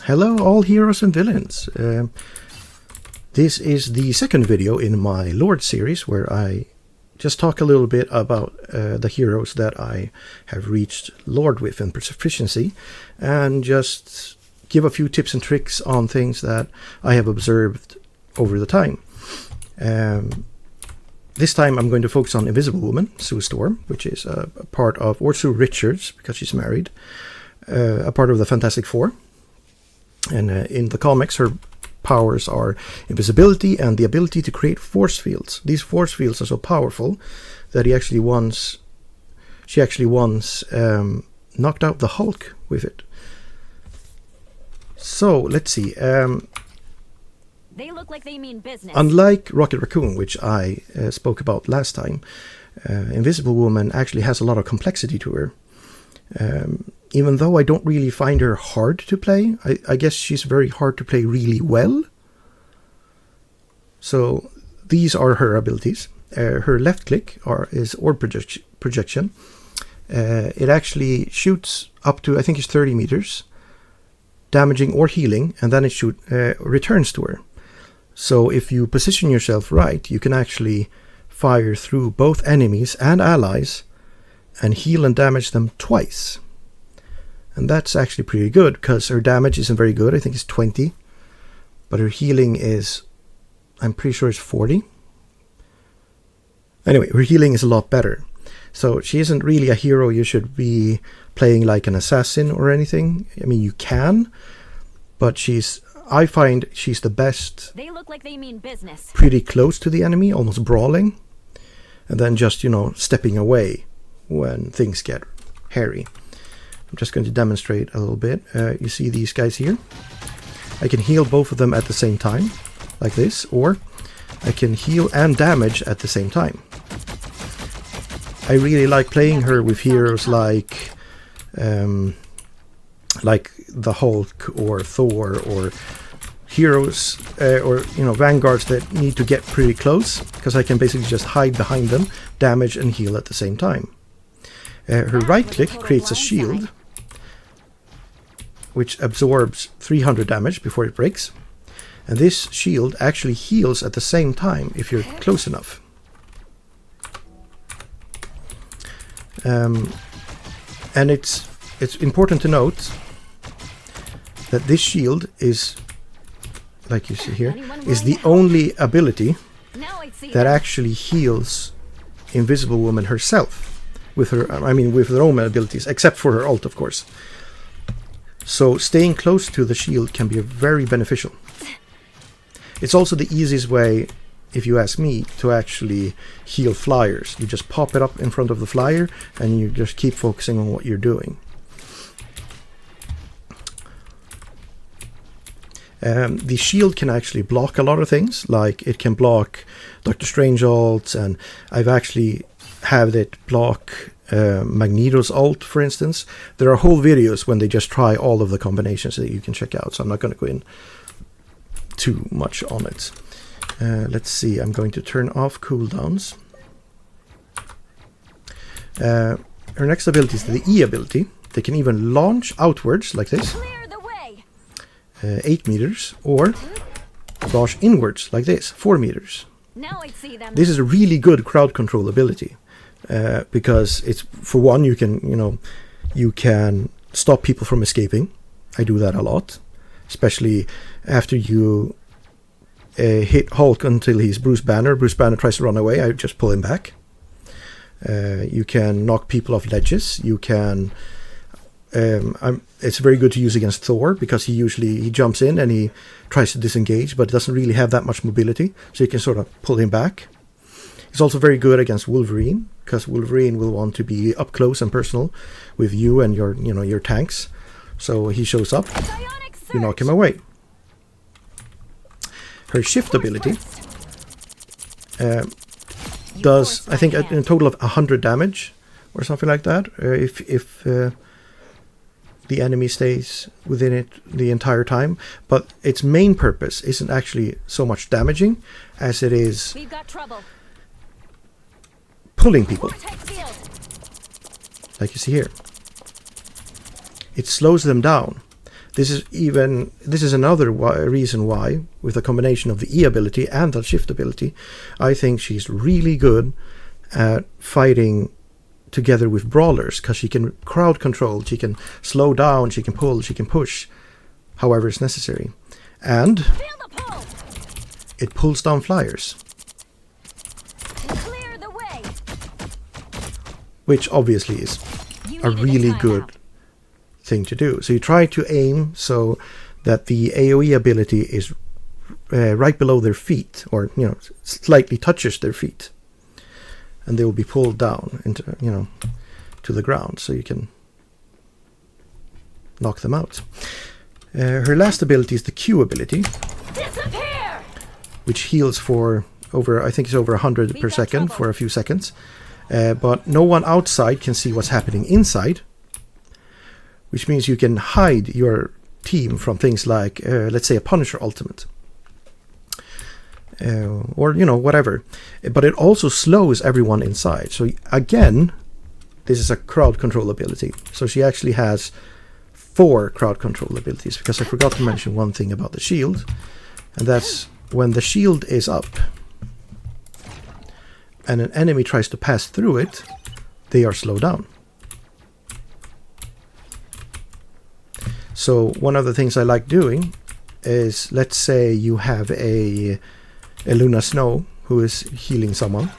Hello all heroes and villains. This is the second video in my Lord series where I just talk a little bit about the heroes that I have reached Lord with in proficiency, and just give a few tips and tricks on things that I have observed over the time. This time I'm going to focus on Invisible Woman, Sue Storm, which is a part of, or Sue Richards, because she's married, a part of the Fantastic Four. And in the comics, her powers are invisibility and the ability to create force fields. These force fields are so powerful that she actually once knocked out the Hulk with it. So let's see. They look like they mean business. Unlike Rocket Raccoon, which I spoke about last time, Invisible Woman actually has a lot of complexity to her. Even though I don't really find her hard to play, I guess she's very hard to play really well. So these are her abilities. Her left click is orb projection. It actually shoots up to, I think it's 30 meters, damaging or healing, and then it returns to her. So if you position yourself right, you can actually fire through both enemies and allies and heal and damage them twice. And that's actually pretty good, because her damage isn't very good. I think it's 20. But her healing is, I'm pretty sure it's 40. Anyway, her healing is a lot better. So she isn't really a hero you should be playing like an assassin or anything. I mean, you can, but I find she's the best. They look like they mean business. Pretty close to the enemy, almost brawling. And then just, stepping away when things get hairy. I'm just going to demonstrate a little bit. You see these guys here? I can heal both of them at the same time, like this, or I can heal and damage at the same time. I really like playing her with heroes like the Hulk or Thor, or heroes or vanguards that need to get pretty close, because I can basically just hide behind them, damage and heal at the same time. Her right click creates a shield which absorbs 300 damage before it breaks, and this shield actually heals at the same time if you're close enough. And it's important to note that this shield is, like you see here, is the only ability that actually heals Invisible Woman herself with her own abilities, except for her ult, of course. So staying close to the shield can be very beneficial. It's also the easiest way, if you ask me, to actually heal flyers. You just pop it up in front of the flyer and you just keep focusing on what you're doing. The shield can actually block a lot of things, like it can block Doctor Strange ults, and I've actually had it block Magneto's ult, for instance. There are whole videos when they just try all of the combinations that you can check out, so I'm not going to go in too much on it. Let's see, I'm going to turn off cooldowns. Her next ability is the E ability. They can even launch outwards like this, 8 meters, or launch inwards like this, 4 meters. This is a really good crowd control ability, because it's, for one, you can stop people from escaping. I do that a lot, especially after you hit Hulk until he's Bruce Banner. Bruce Banner tries to run away, I just pull him back. You can knock people off ledges. You can it's very good to use against Thor, because he jumps in and he tries to disengage, but doesn't really have that much mobility, so you can sort of pull him back. It's also very good against Wolverine, because Wolverine will want to be up close and personal with you and your tanks. So he shows up, you knock him away. Her shift ability does, I think, a total of 100 damage or something like that, if the enemy stays within it the entire time. But its main purpose isn't actually so much damaging as it is pulling people, like you see here. It slows them down. this is another reason why, with a combination of the E ability and the shift ability, I think she's really good at fighting together with brawlers, because she can crowd control, she can slow down, she can pull, she can push, however it's necessary. And it pulls down flyers. Clear the way. Which obviously is a really good thing to do. So you try to aim so that the AoE ability is right below their feet, or slightly touches their feet, and they will be pulled down into to the ground, so you can knock them out. Her last ability is the Q ability, Disappear! which heals for over, I think it's over 100 per second for a few seconds. But no one outside can see what's happening inside, which means you can hide your team from things like, let's say, a Punisher ultimate. Or, whatever. But it also slows everyone inside. So again, this is a crowd control ability. So she actually has 4 crowd control abilities, because I forgot to mention one thing about the shield. And that's when the shield is up and an enemy tries to pass through it, they are slowed down. So one of the things I like doing is, let's say you have a Luna Snow who is healing someone,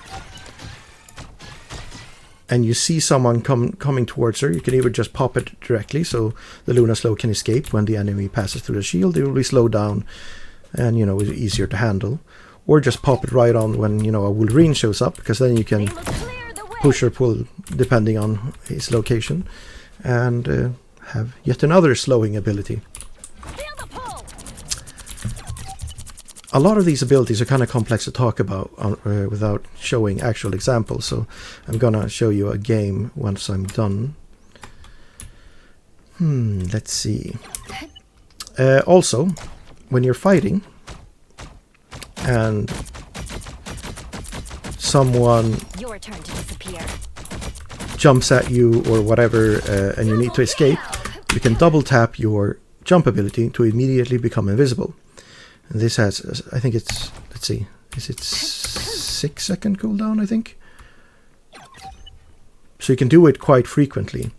and you see someone coming towards her. You can either just pop it directly so the Luna Snow can escape when the enemy passes through the shield. It will be slowed down and it's easier to handle. Or just pop it right on when a Wolverine shows up, because then you can push or pull depending on his location, and have yet another slowing ability. A lot of these abilities are kind of complex to talk about without showing actual examples, so I'm gonna show you a game once I'm done. Let's see. Also, when you're fighting and someone jumps at you or whatever, and you need to escape, you can double tap your jump ability to immediately become invisible. And this has, I think it's, let's see, is it 6-second cooldown, I think? So you can do it quite frequently.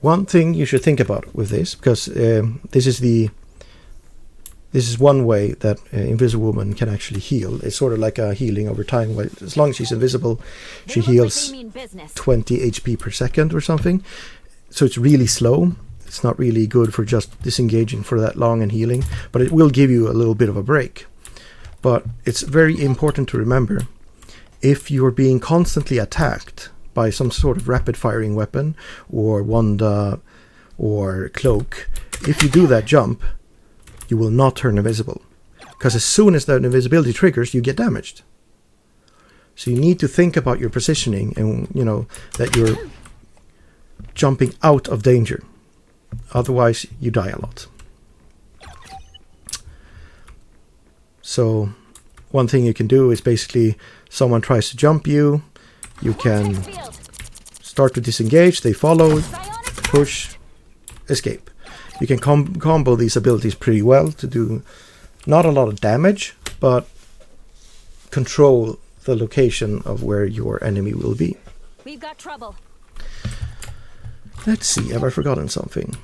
One thing you should think about with this, because this is one way that Invisible Woman can actually heal. It's sort of like a healing over time. As long as she's invisible, she heals 20 HP per second or something. So it's really slow. It's not really good for just disengaging for that long and healing, but it will give you a little bit of a break. But it's very important to remember, if you're being constantly attacked by some sort of rapid firing weapon or Wanda or Cloak, if you do that jump, you will not turn invisible, because as soon as that invisibility triggers, you get damaged. So you need to think about your positioning, and that you're jumping out of danger. Otherwise, you die a lot. So one thing you can do is, basically, someone tries to jump you, you can start to disengage, they follow, push, escape. You can combo these abilities pretty well to do not a lot of damage, but control the location of where your enemy will be. We've got trouble. Let's see, have I forgotten something?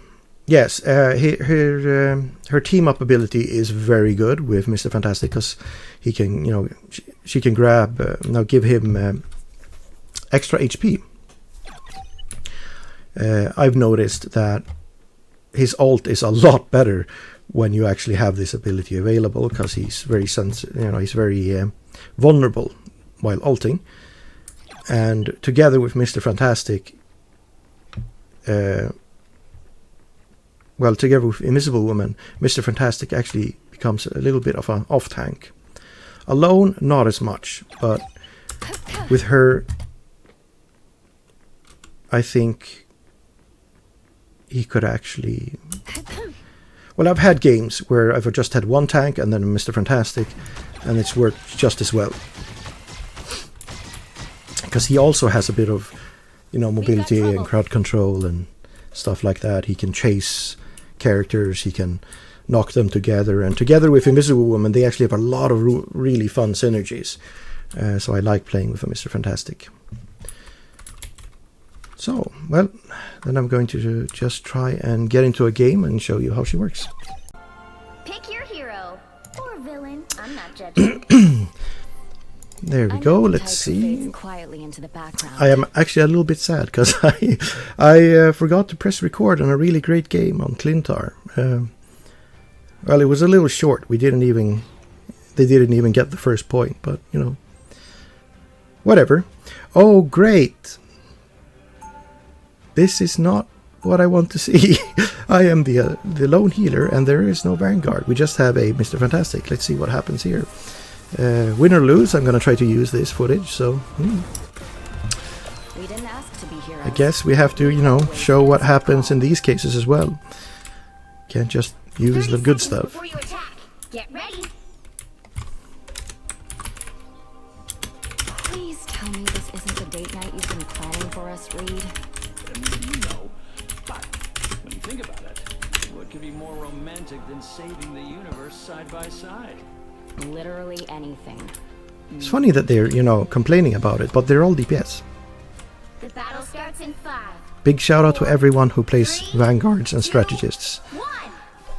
Yes, her team up ability is very good with Mr. Fantastic, because he can, she can grab, give him extra HP. I've noticed that his ult is a lot better when you actually have this ability available, because he's very he's very vulnerable while ulting. And together with Mr. Fantastic, together with Invisible Woman, Mr. Fantastic actually becomes a little bit of an off-tank. Alone, not as much, but with her, I think he could actually... Well, I've had games where I've just had one tank and then Mr. Fantastic, and it's worked just as well. Because he also has a bit of, mobility and crowd control and stuff like that. He can chase characters, he can knock them together, and together with Invisible Woman they actually have a lot of really fun synergies. So I like playing with a Mr. Fantastic. So, well, then I'm going to just try and get into a game and show you how she works. Pick your hero or villain. I'm not judging. There we go. Let's see. Quietly into the background. I am actually a little bit sad because I forgot to press record on a really great game on Clintar. Well, it was a little short. They didn't even get the first point, but you know, whatever. Oh, great! This is not what I want to see. I am the lone healer, and there is no Vanguard. We just have a Mr. Fantastic. Let's see what happens here. Win or lose, I'm going to try to use this footage, so We didn't ask to be heroes. I guess we have to, you know, show what happens in these cases as well. Can't just use the good stuff. Before you attack, get ready. Please tell me this isn't the date night you've been planning for us, Reed. No, but when you think about it, what could be more romantic than saving the universe side by side? Literally anything. It's funny that they're, you know, complaining about it, but they're all DPS. The battle starts in 5. Big shout out to everyone who plays Vanguards and Strategists, 1.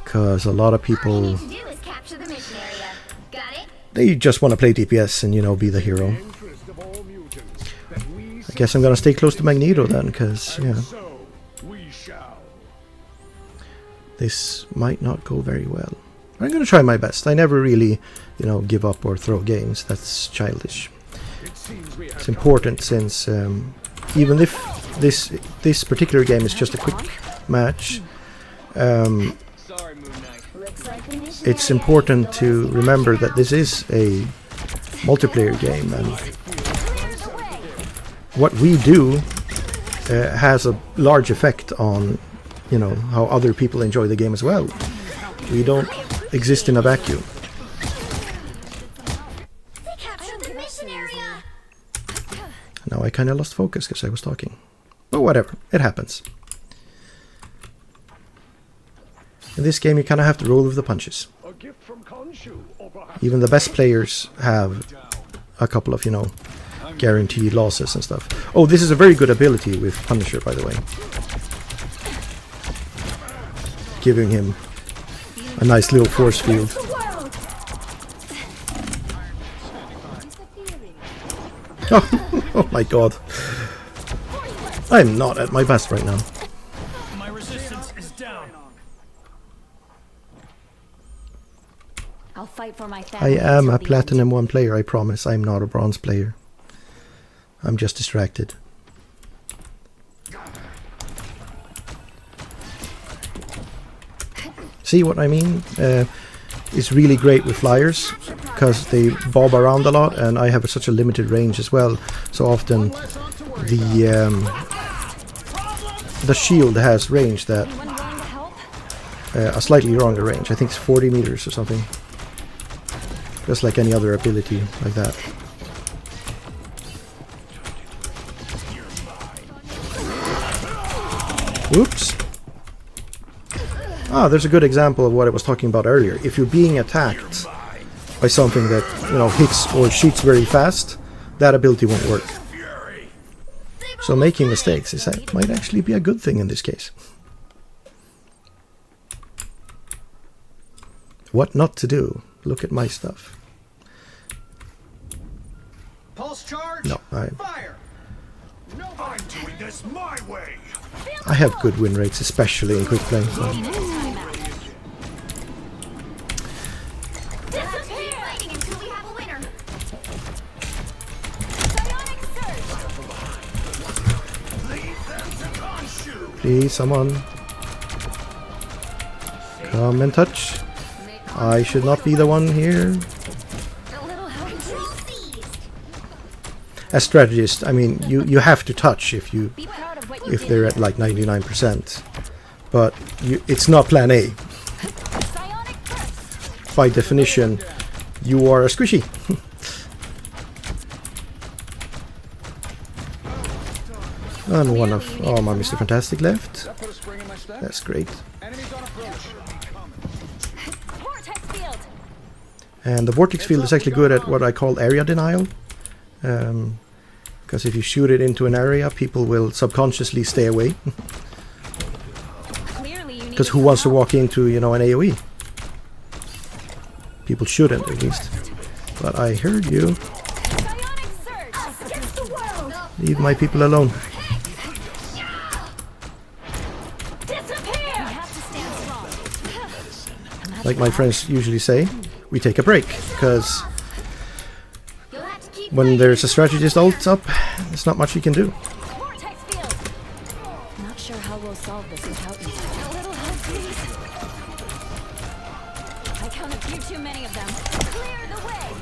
because a lot of All you people, need to do is capture the mission area. Got it? they just want to play DPS and, you know, be the hero. I guess I'm gonna stay close to Magneto then, because, yeah, this might not go very well. I'm gonna try my best. I never really, you know, give up or throw games. That's childish. It's important since even if this particular game is just a quick match, Sorry, Moon Knight. Looks like the mission it's area important is to going remember that this is a multiplayer game, and what we do has a large effect on, you know, how other people enjoy the game as well. We don't exist in a vacuum. They captured the mission area. Now I kind of lost focus because I was talking. But whatever, it happens. In this game you kind of have to roll with the punches. Even the best players have a couple of, you know, guaranteed losses and stuff. Oh, this is a very good ability with Punisher, by the way. Giving him a nice little force field. Oh my god. I'm not at my best right now. My resistance is down. I'll fight for my I family. am till a the Platinum 1 player, I promise. I'm not a Bronze player. I'm just distracted. See what I mean? It's really great with flyers because they bob around a lot, and I have such a limited range as well. So often the shield has range that Anyone willing to help? a slightly longer range. I think it's 40 meters or something. Just like any other ability like that. Whoops. Ah, there's a good example of what I was talking about earlier. If you're being attacked by something that, you know, hits or shoots very fast, that ability won't work. So making mistakes might actually be a good thing in this case. What not to do? Look at my stuff. Pulse charge. No, Fire. No, I'm doing this my way. I have good win rates, especially in quick play. So. Let's keep fighting until we have a winner. Please, someone come and touch. I should not be the one here. As strategist, I mean, you have to touch if Be proud of what you did. they're at like 99%, but it's not plan A. Psionic burst. By definition, you are a squishy. And one of my Mr. Fantastic left. That put a spring in my step. That's great. Enemies on approach. Vortex field. And the vortex field is actually good at what I call area denial. Because if you shoot it into an area, people will subconsciously stay away. Clearly you need Because who wants to walk into, you know, an AoE? People shouldn't, at least. But I heard you. Bionic surge against the world. Leave my people alone. Disappear. We have to stand strong. Like my friends usually say, we take a break. Because You'll have to keep when there's a strategist ult up, there's not much you can do. Vortex field. Not sure how we'll solve this without you. A little help, please. I count a few too many of them. Clear the way.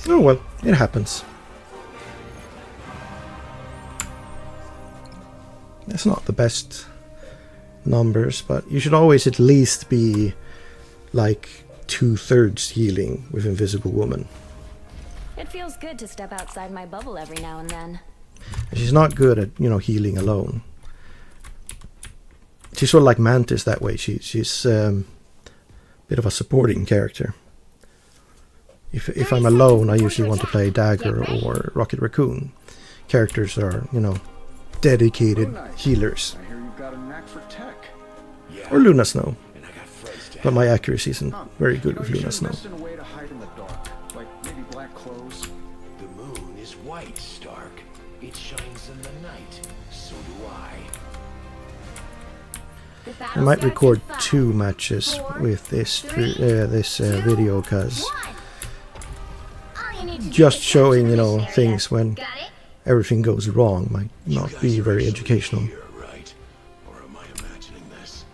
Oh well, it happens. It's not the best numbers, but you should always at least be like 2/3 healing with Invisible Woman. It feels good to step outside my bubble every now and then. And she's not good at, you know, healing alone. She's sort of like Mantis that way. She's a bit of a supporting character. If I'm alone, I usually want to play Dagger or Rocket Raccoon. Characters are, you know, dedicated healers. I hear you've got a knack for tech. Or Luna Snow. And I got friends to But my accuracy isn't very good You with know, you Luna should Snow. invest in a way to hide in the dark, like maybe black clothes. The moon is white, Stark. It shines in the night. So do I. The I battle might starts record in 5, 2 matches with this video, because 1. All you need to do just is showing, capture you the know, mission things area. when Got it? everything goes wrong might not be very educational. Here, right? Or am I imagining this?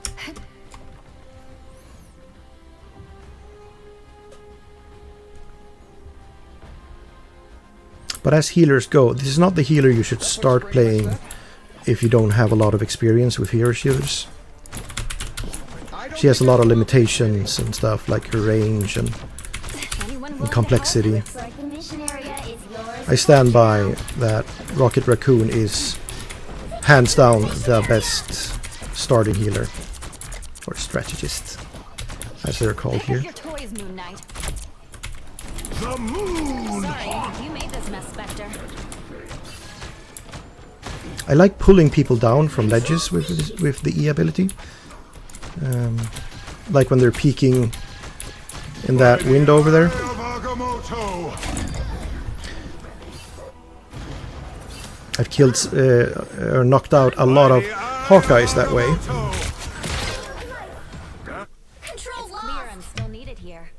But as healers go, this is not the healer you should start playing if you don't have a lot of experience with hero shooters. She has a lot of limitations and stuff, like her range and Anyone willing to complexity. Looks like the mission area is yours. I stand by that Rocket Raccoon is hands down the best starting healer. Or strategist, as they're called Pick up here. your toys, Moon Knight. The moon! Sorry, you made this mess, Spectre. I like pulling people down from ledges with the E ability. Like when they're peeking in that window over there. I've killed or knocked out a lot of Hawkeyes that way. Control Clear, lost. I'm still needed here.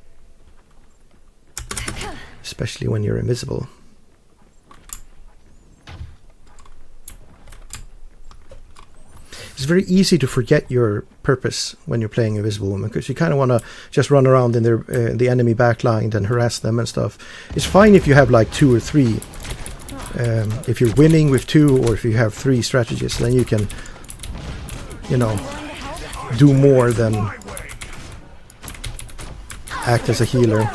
Especially when you're invisible. It's very easy to forget your purpose when you're playing Invisible Woman, because you kind of want to just run around in the enemy backline and harass them and stuff. It's fine if you have like 2 or 3. If you're winning with 2, or if you have 3 strategists, then you can, you know, do more than act as a healer.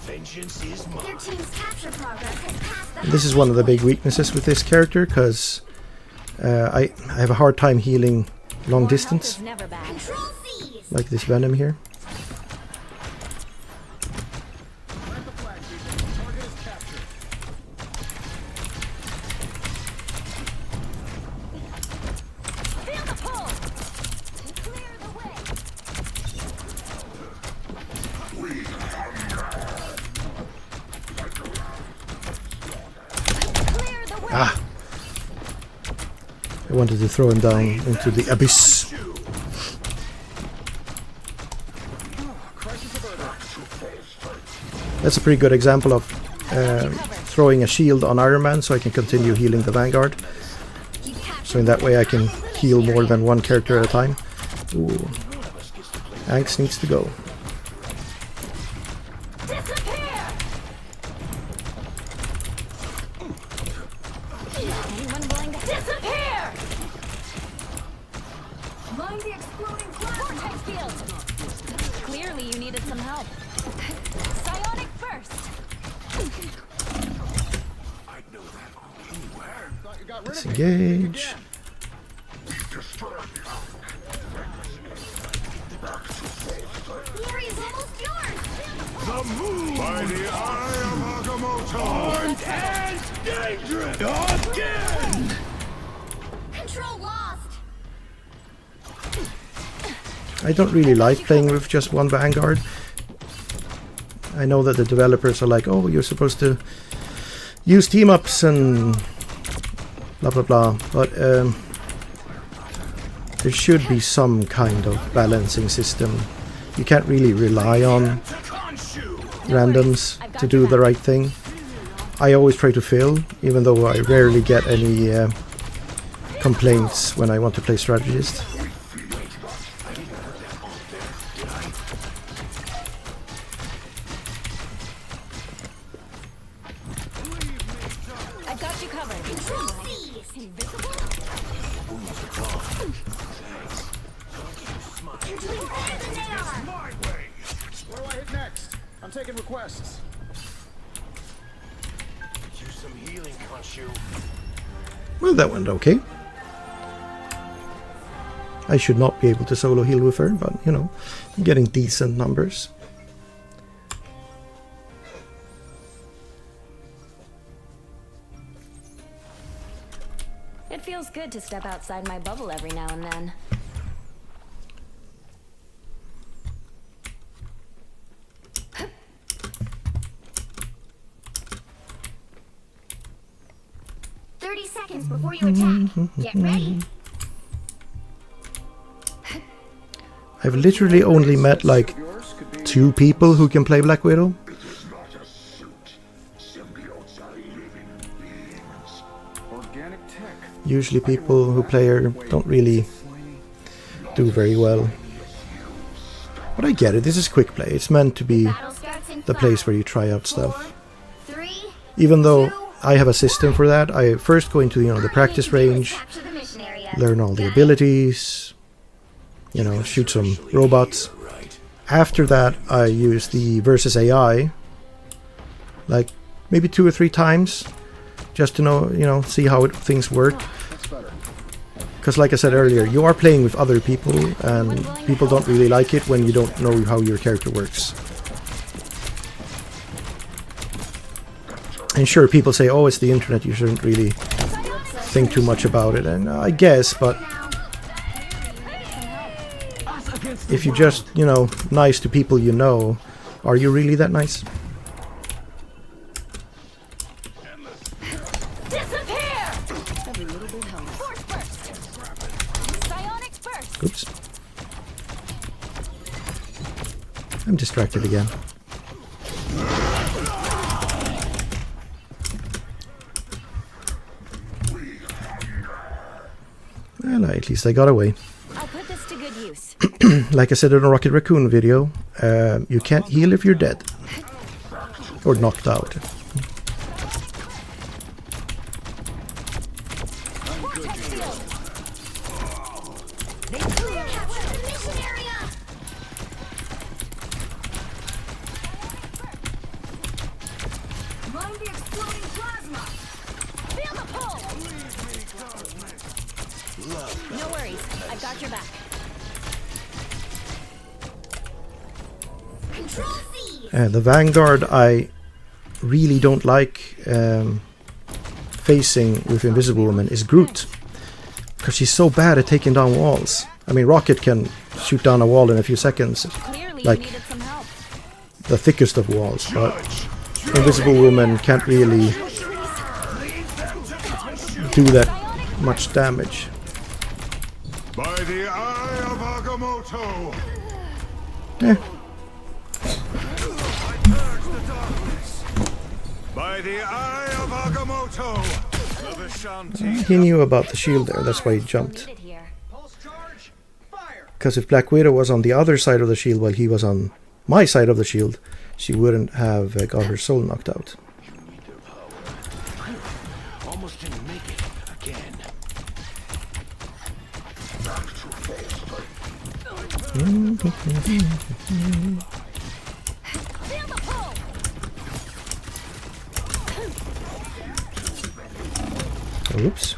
Vengeance is mine. Your team's capture progress has passed the This is one of the big weaknesses with this character, because I have a hard time healing long More distance, help is never bad. Control C's. like this Venom here. Feel the pull. Clear the way. Clear the way. Ah! I wanted to throw him down into the abyss. That's a pretty good example of throwing a shield on Iron Man, so I can continue healing the Vanguard. So in that way I can heal more than one character at a time. Ooh. Axe needs to go. Disappear. Anyone willing to disappear? Mind the exploding vortex field. Clearly, you needed some help. Disengage. The area's almost yours. By the eye of Agamotto! Armed and dangerous! Again! Control lost. I don't really like playing with just one Vanguard. I know that the developers are like, oh, you're supposed to use team-ups and blah blah blah, but there should be some kind of balancing system. You can't really rely on randoms to do the right thing. I always try to fill, even though I rarely get any complaints when I want to play strategist. I've got you covered. Control C. Invisible? My way! Where do I hit next? I'm taking requests. Use some healing, Khonshu. Well, that went okay. I should not be able to solo heal with her, but you know, I'm getting decent numbers. It feels good to step outside my bubble every now and then. Seconds before you attack. Get ready. I've literally only met like 2 people who can play Black Widow. Organic tech. Usually people who play her don't really do very well. But I get it, this is quick play. It's meant to be Battle starts in the 5, place where you try out 4, stuff. 3. Even though I have a system for that, I first go into, you know, the practice range, Capture the mission area. learn all the Got it? abilities, you know, shoot some robots. Right. After that, I use the versus AI, like maybe 2 or 3 times, just to know, you know, see how things work. That's better. Because like I said earlier, you are playing with other people, and people don't really like it when you don't know how your character works. And sure, people say, oh, it's the internet, you shouldn't really think too much about it, and I guess, but if you're just, you know, nice to people you know, are you really that nice? Disappear! Every little bit helps. Force burst! Psionic burst! Oops. I'm distracted again. Well, at least I got away. I'll put this to good use. Like I said in a Rocket Raccoon video, you can't heal if you're dead. Or knocked out. Vortex field! They clear! Capture the mission area. Mind the exploding plasma! Feel the pull! No worries, I've got your back. Control C. The Vanguard I really don't like facing with Invisible Woman is Groot. Because she's so bad at taking down walls. I mean, Rocket can shoot down a wall in a few seconds, Clearly like you needed some help. the thickest of walls, but Invisible Woman can't really do that much damage. By the eye of Agamotto! Eh, By the eye of Agamotto! The Vishanti! he knew about the shield there, that's why he jumped. Need it here. Pulse charge. Fire. Because if Black Widow was on the other side of the shield while he was on my side of the shield, she wouldn't have got her soul knocked out. You need their power. Almost didn't make it again. Feel the pull! Oops.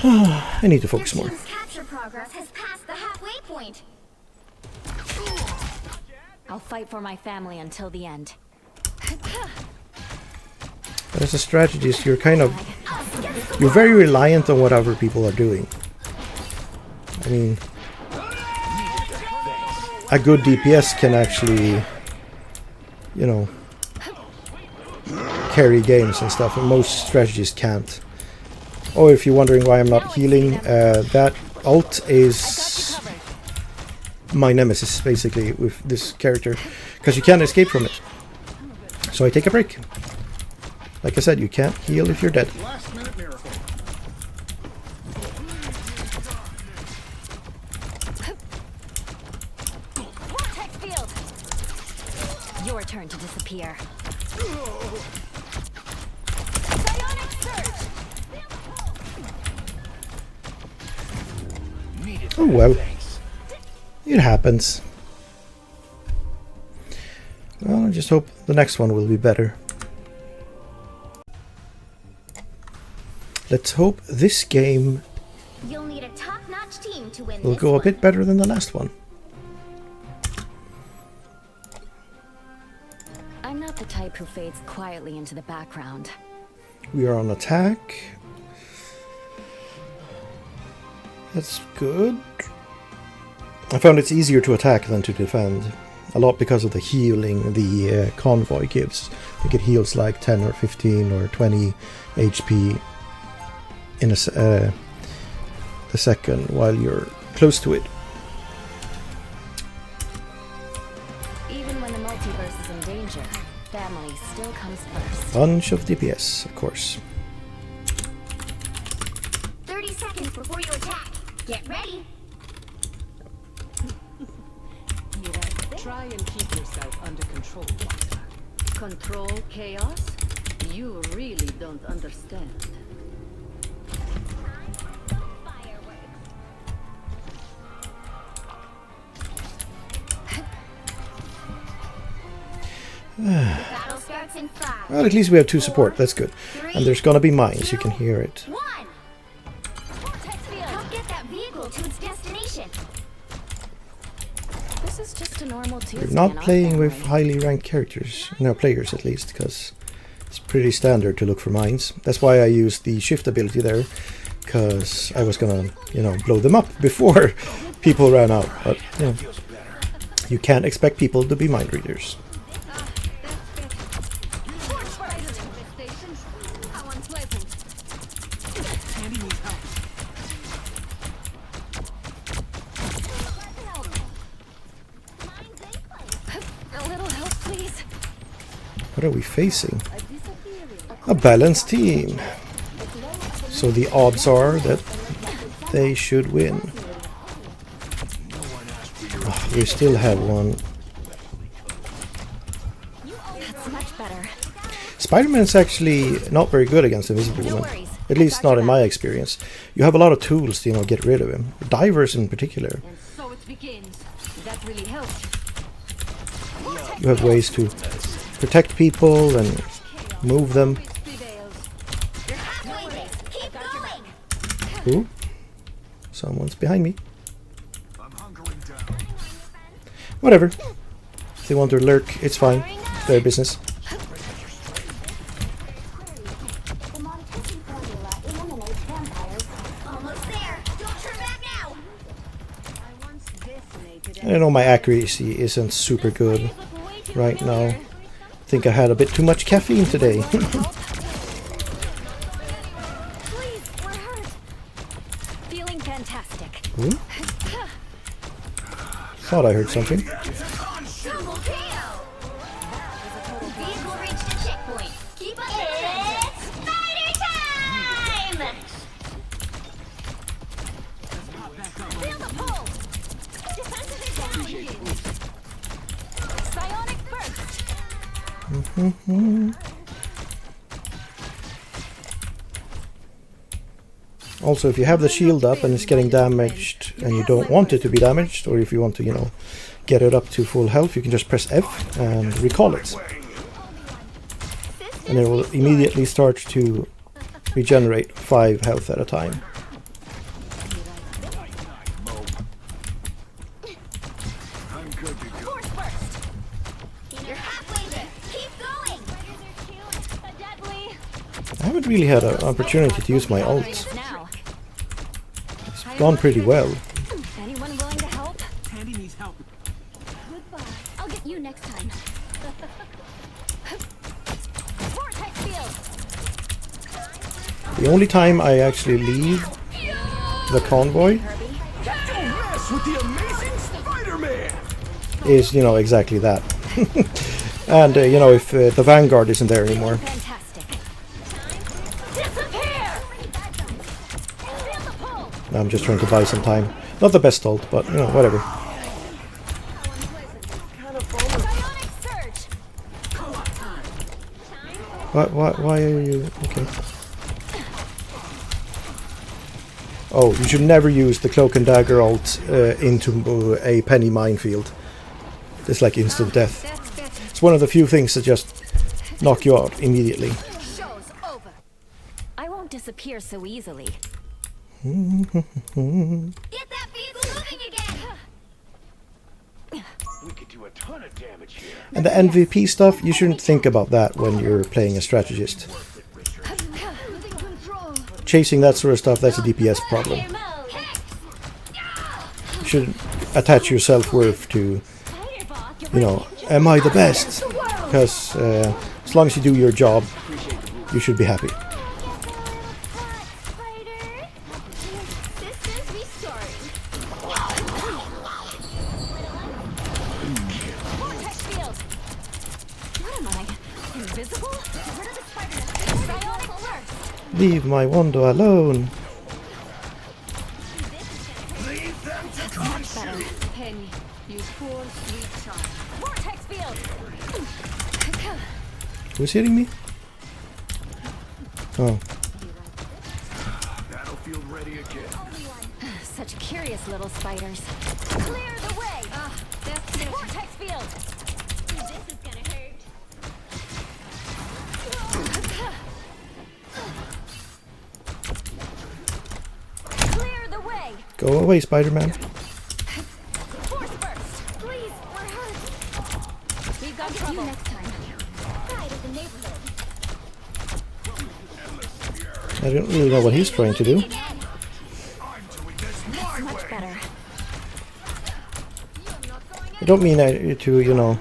I need to focus more. Team's capture progress has passed the halfway point. I'll fight for my family until the end. But as a strategist, you're very reliant on what other people are doing. I mean, a good DPS can actually, you know, carry games and stuff, and most strategists can't. Oh, if you're wondering why I'm not healing, that ult is my nemesis, basically, with this character, because you can't escape from it. So I take a break. Like I said, you can't heal if you're dead. Last minute miracle. Vortex field! Your turn to disappear. Psionic surge! Oh well. It happens. Well, I just hope the next one will be better. Let's hope this game You'll need a top-notch team to win will this go a one. bit better than the last one. I'm not the type who fades quietly into the background. We are on attack. That's good. I found it's easier to attack than to defend. A lot because of the healing the convoy gives. I think it heals like 10 or 15 or 20 HP in a second while you're close to it. Even when the multiverse is in danger, family still comes first. Bunch of DPS, of course. 30 seconds before you attack. Get ready. Try and keep yourself under control, Doctor. Control chaos? You really don't understand. Battle starts in 5. Well, at least we have 2 support. That's good. And there's gonna be mines. You can hear it. 1. Vortex field. Help get that vehicle to its destination. This is just a normal Tuesday. You're not in our playing with family. highly ranked characters. No, players at least, because it's pretty standard to look for mines. That's why I used the shift ability there, because I was gonna, you know, blow them up before people ran out. But, you know, you can't expect people to be mind readers. A little help, please. What are we facing? A balanced team. So the odds are that they should win. Oh, we still have one. That's much better. Spider-Man's actually not very good against Invisible No Woman. worries. At least not in my experience. You have a lot of tools to, you know, get rid of him. Divers in particular. And so it begins. That really helped. You have ways to protect people and move them. You're halfway there. Keep going. Ooh. Someone's behind me. I'm hunkering down. Whatever. If they want to lurk, it's fine. It's their business. The Montefiore formula eliminates vampires. Almost there. Don't turn back now. I once decimated I know my accuracy isn't super good right now. I think I had a bit too much caffeine today. Please, we're hurt. Feeling fantastic. Ooh. Thought I heard something. Double KO. Vehicle reached the checkpoint. Keep up the momentum. It's spider time! Feel the pull. Defensive advantage. Psionic burst. Also, if you have the shield up and it's getting damaged and you don't want it to be damaged, or if you want to, you know, get it up to full health, you can just press F and recall it. And it will immediately start to regenerate 5 health at a time. good to go. Force burst. You're halfway there. Keep going. Deadly. I haven't really had an opportunity to use my ult. Now. It's gone pretty well. Anyone willing to help? Tandy needs help. Goodbye. I'll get you next time. Vortex field. The only time I actually leave the convoy Don't mess with the amazing Spider-Man! is, you know, exactly that. And, you know, if the Vanguard isn't there anymore. Fantastic. Disappear. Feel the pull. I'm just trying to buy some time. Not the best ult, but, you know, whatever. Bionic surge. Why are you... Okay. Oh, you should never use the Cloak and Dagger ult into a penny minefield. It's like instant death. It's one of the few things that just knock you out immediately. Show's over. I won't disappear so easily. Get that vehicle moving again. We could do a ton of damage here. And the MVP stuff, you shouldn't think about that when you're playing a strategist. Losing control. Chasing that sort of stuff, that's a DPS problem. You should attach your self-worth to, you know, am I the best? Because as long as you do your job, you should be happy. Spider. Systems restarting. Vortex field. What am I? Invisible? Where did the spider? Bionic burst. Leave my Wando alone. Much better. Penny, you poor sweet child. Vortex field. Who's hitting me? Oh, Battlefield ready again. Such curious little spiders. Clear the way. That's it. Vortex field. This is gonna hurt. Clear the way. go away, Spider-Man. Force burst. Please, we're hurt. We've got trouble. You next time. Pride of the neighborhood. I don't really know what he's trying to do. I'm doing this my Much way. better. I don't mean to, you know,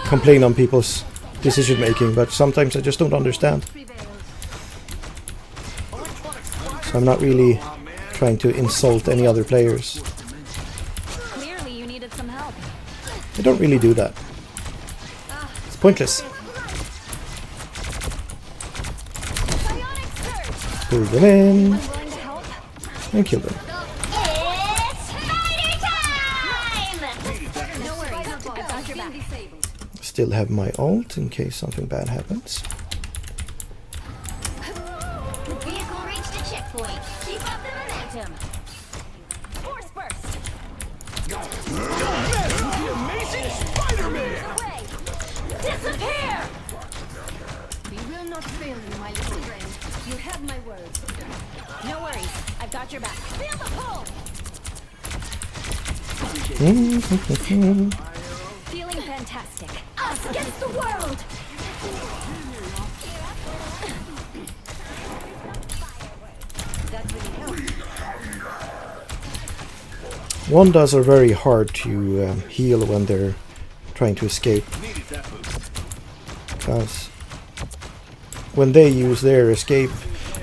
complain on people's decision making, but sometimes I just don't understand. So I'm not really trying to insult any other players. Clearly, you needed some help. I don't really do that. It's pointless. Bionic surge. Pull them in Willing to help? and kill them. It's spider time! No worries. I've got your back. Still have my ult in case something bad happens. Vehicle reached a checkpoint. Keep up the momentum. Force burst. Amazing Spider-Man! Away. Disappear. We will not fail you, my little friend. You have my word. No worries. I've got your back. Feel the pull. Feeling fantastic. Us against the world. That really helps. Wandas are very hard to heal when they're trying to escape. Because when they use their escape,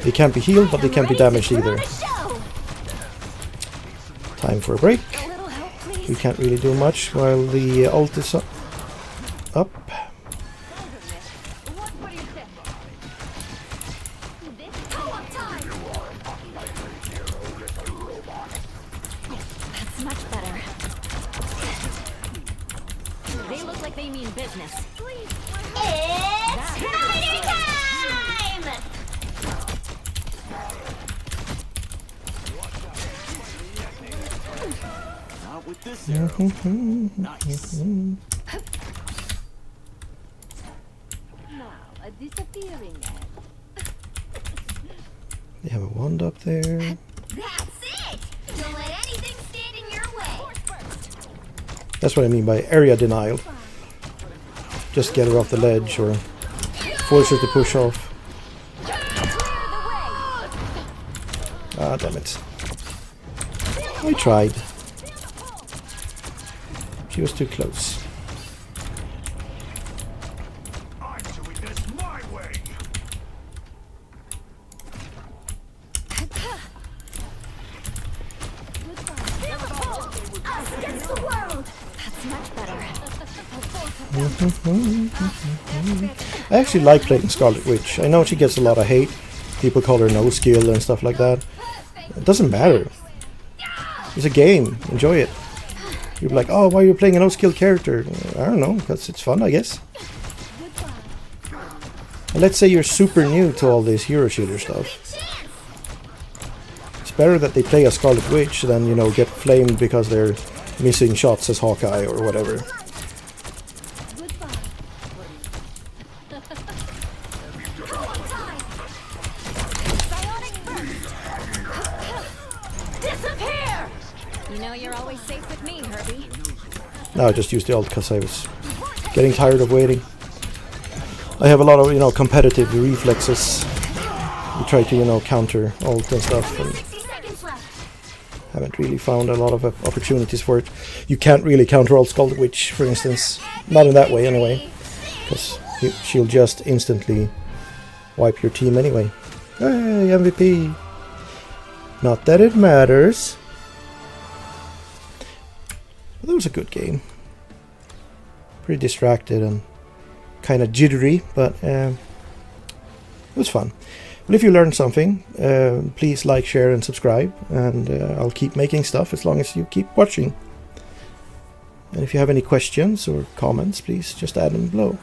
they can't be healed, but they can't be damaged either. Show! Time for a break. A little help, please. We can't really do much while the ult is up. What do you say? Co-op time. That's much better. They look like they mean business. Please. It's spider time! Not with this arrow. Nice. Now, a disappearing ad. They have a wand up there. That's it! Don't let anything stand in your way. That's what I mean by area denial. Just get her off the ledge or force her to push off. Ah, damn it. I tried. She was too close. I'm doing this my way. Us against the world. That's much better. I actually like playing Scarlet Witch. I know she gets a lot of hate. People call her no skill and stuff like that. It doesn't matter. It's a game. Enjoy it. You're like, oh, why are you playing a no skill character? I don't know, because it's fun, I guess. And let's say you're super new to all this hero shooter stuff. It's better that they play a Scarlet Witch than, you know, get flamed because they're missing shots as Hawkeye or whatever. Disappear! You know you're always safe with me, Herbie. No, I just used the ult because I was getting tired of waiting. I have a lot of, you know, competitive reflexes. You try to, you know, counter ult and stuff, and 60 seconds left. haven't really found a lot of opportunities for it. You can't really counter ult Scarlet Witch, for instance. Not in that way, anyway. Because she'll just instantly wipe your team anyway. Hey, MVP! Not that it matters. But that was a good game. Pretty distracted and kind of jittery, but it was fun. Well, if you learned something, please like, share, and subscribe, and I'll keep making stuff as long as you keep watching. And if you have any questions or comments, please just add them below.